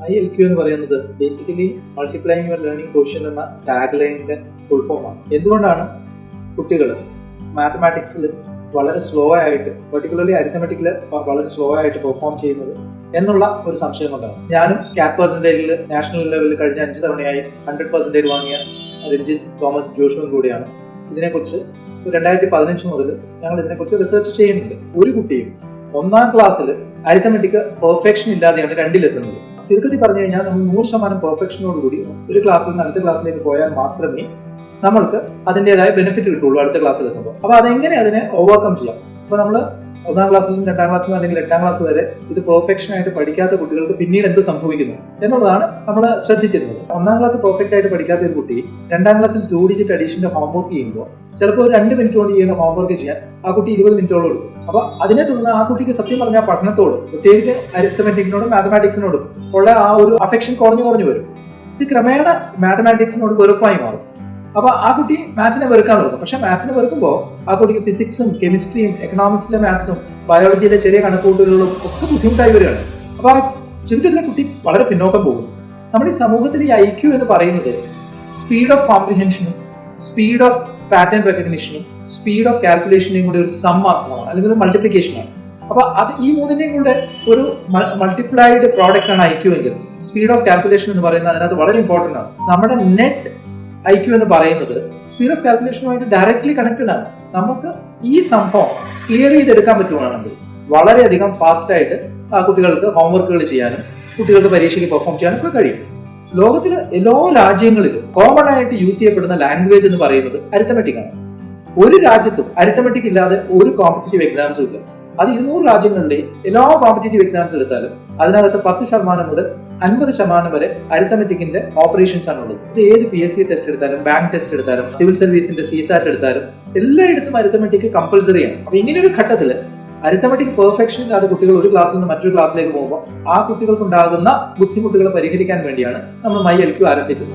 ILQ എന്ന് പറയുന്നത് basically multiplying your learning quotient എന്ന ടാഗ് ലൈനിന്റെ ഫുൾ ഫോം ആണ്. എന്തുകൊണ്ടാണ് കുട്ടികൾ മാത്തമാറ്റിക്സിൽ വളരെ സ്ലോ ആയിട്ട്, പെർട്ടിക്കുലർലി അരിത്തമെറ്റിക്കിൽ വളരെ സ്ലോ ആയിട്ട് പെർഫോം ചെയ്യുന്നത് എന്നുള്ള ഒരു സംശയം കൊണ്ടാണ്. ഞാനും CAT പെർസെൻറ്റേജിൽ നാഷണൽ ലെവലിൽ കഴിഞ്ഞ 5 തവണയായി 100% വാങ്ങിയ രഞ്ജിത്ത് തോമസ് ജോഷുവും കൂടിയാണ് ഇതിനെക്കുറിച്ച് 2015 മുതൽ ഞങ്ങൾ ഇതിനെക്കുറിച്ച് റിസർച്ച് ചെയ്യുന്നുണ്ട്. ഒരു കുട്ടിയും 1ാം ക്ലാസ്സിൽ അരിത്തമെറ്റിക് പെർഫെക്ഷൻ ഇല്ലാതെയാണ് 2ലെത്തുന്നത്. ചുരുക്കത്തിൽ പറഞ്ഞു കഴിഞ്ഞാൽ നമ്മൾ 100% പെർഫെക്ഷനോടുകൂടി ഒരു ക്ലാസ്സിൽ നിന്ന് അടുത്ത ക്ലാസ്സിലേക്ക് പോയാൽ മാത്രമേ നമ്മൾക്ക് അതിൻ്റെതായ ബെനിഫിറ്റ് കിട്ടുള്ളൂ അടുത്ത ക്ലാസ്സിൽ എത്തുമ്പോൾ. അപ്പോൾ അതെങ്ങനെ അതിനെ ഓവർകം ചെയ്യാം? അപ്പോൾ നമ്മൾ 1ാം ക്ലാസ്സിലും 2ാം ക്ലാസ്സിലും അല്ലെങ്കിൽ 8ാം ക്ലാസ് വരെ ഇത് പെർഫെക്ഷൻ ആയിട്ട് പഠിക്കാത്ത കുട്ടികൾക്ക് പിന്നീട് എന്ത് സംഭവിക്കുന്നു എന്നുള്ളതാണ് നമ്മൾ ശ്രദ്ധിച്ചിരുന്നത്. 1ാം ക്ലാസ് പെർഫെക്റ്റ് ആയിട്ട് പഠിക്കാത്ത ഒരു കുട്ടി 2ാം ക്ലാസ്സിൽ 2 ഡിജിറ്റ് അഡീഷന്റെ ഹോംവർക്ക് ചെയ്യുമ്പോൾ ചിലപ്പോൾ ഒരു 2 മിനിറ്റ് കൊണ്ട് ചെയ്യുന്ന ഹോംവർക്ക് ചെയ്യാൻ ആ കുട്ടി 20 മിനിറ്റോളം എടുക്കും. അപ്പോൾ അതിനെ തുടർന്ന് ആ കുട്ടിക്ക് സത്യം പറഞ്ഞാൽ പഠനത്തോട്, പ്രത്യേകിച്ച് അരിത്തമെറ്റിക്കിനോടും മാത്തമാറ്റിക്സിനോടും ഉള്ള ആ ഒരു അഫെക്ഷൻ കുറഞ്ഞു വരും. ഇത് ക്രമേണ മാത്തമാറ്റിക്സിനോട് വെറുപ്പായി മാറും. അപ്പൊ ആ കുട്ടി മാത്സിനെ വെറുക്കാൻ തുടങ്ങും. പക്ഷെ മാത്സിനെ വെറുക്കുമ്പോൾ ആ കുട്ടിക്ക് ഫിസിക്സും കെമിസ്ട്രിയും എക്കണോമിക്സിലെ മാത്സും ബയോളജിയിലെ ചെറിയ കണക്കുകൂട്ടലുകളും ഒക്കെ ബുദ്ധിമുട്ടായി വരികയാണ്. അപ്പൊ ആ ചുരുക്കത്തിലെ കുട്ടി വളരെ പിന്നോക്കം പോകും. നമ്മൾ ഈ സമൂഹത്തിൽ ഈ IQ എന്ന് പറയുന്നത് സ്പീഡ് ഓഫ് കോംപ്രിഹെൻഷനും സ്പീഡ് ഓഫ് പാറ്റേൺ റെക്കഗ്നിഷനും സ്പീഡ് ഓഫ് കാൽക്കുലേഷനെയും കൂടി ഒരു സം മാത്രമാണ്, അല്ലെങ്കിൽ ഒരു മൾട്ടിപ്ലിക്കേഷനാണ്. അപ്പൊ അത് ഈ മൂന്നിന്റെയും കൂടെ ഒരു മൾട്ടിപ്ലൈഡ് പ്രോഡക്റ്റ് ആണ് IQ എങ്കിൽ സ്പീഡ് ഓഫ് കാൽക്കുലേഷൻ എന്ന് പറയുന്നത് അതിനകത്ത് വളരെ ഇമ്പോർട്ടന്റ് ആണ്. നമ്മുടെ നെറ്റ് IQ എന്ന് പറയുന്നത് സ്പീഡ് ഓഫ് കാൽക്കുലേഷനുമായിട്ട് ഡയറക്ട്ലി കണക്റ്റഡ് ആണ്. നമുക്ക് ഈ സംഭവം ക്ലിയർ ചെയ്തെടുക്കാൻ പറ്റുവാണെങ്കിൽ വളരെയധികം ഫാസ്റ്റ് ആയിട്ട് ആ കുട്ടികൾക്ക് ഹോംവർക്കുകൾ ചെയ്യാനും കുട്ടികൾക്ക് പരീക്ഷയ്ക്ക് പെർഫോം ചെയ്യാനും ഒക്കെ കഴിയും. ലോകത്തിലെ എല്ലാ രാജ്യങ്ങളിലും കോമൺ ആയിട്ട് യൂസ് ചെയ്യപ്പെടുന്ന ലാംഗ്വേജ് എന്ന് പറയുന്നത് അരിത്തമെറ്റിക് ആണ്. ഒരു രാജ്യത്തും അരിത്തമെറ്റിക് ഇല്ലാതെ ഒരു കോമ്പറ്റേറ്റീവ് എക്സാംസും ഇല്ല. അത് 200 രാജ്യങ്ങളിലെ എല്ലാ കോമ്പറ്റേറ്റീവ് എക്സാംസ് എടുത്താലും അതിനകത്ത് 10% മുതൽ 50% വരെ അരിത്തമെറ്റിക്കിന്റെ ഓപ്പറേഷൻസ് ആണുള്ളത്. ഇത് ഏത് PSC ടെസ്റ്റ് എടുത്താലും, ബാങ്ക് ടെസ്റ്റ് എടുത്താലും, സിവിൽ സർവീസിന്റെ CSAT എടുത്താലും എല്ലായിടത്തും അരിത്തമെറ്റിക് കമ്പൽസറി ആണ്. അപ്പൊ ഇങ്ങനെ ഒരു ഘട്ടത്തിൽ അരിത്തമെറ്റിക് പെർഫെക്ഷൻ ഇല്ലാതെ കുട്ടികൾ ഒരു ക്ലാസ്സിൽ നിന്ന് മറ്റൊരു ക്ലാസ്സിലേക്ക് പോകുമ്പോൾ ആ കുട്ടികൾക്കുണ്ടാകുന്ന ബുദ്ധിമുട്ടുകൾ പരിഹരിക്കാൻ വേണ്ടിയാണ് നമ്മൾ MyLQ ആരംഭിച്ചത്.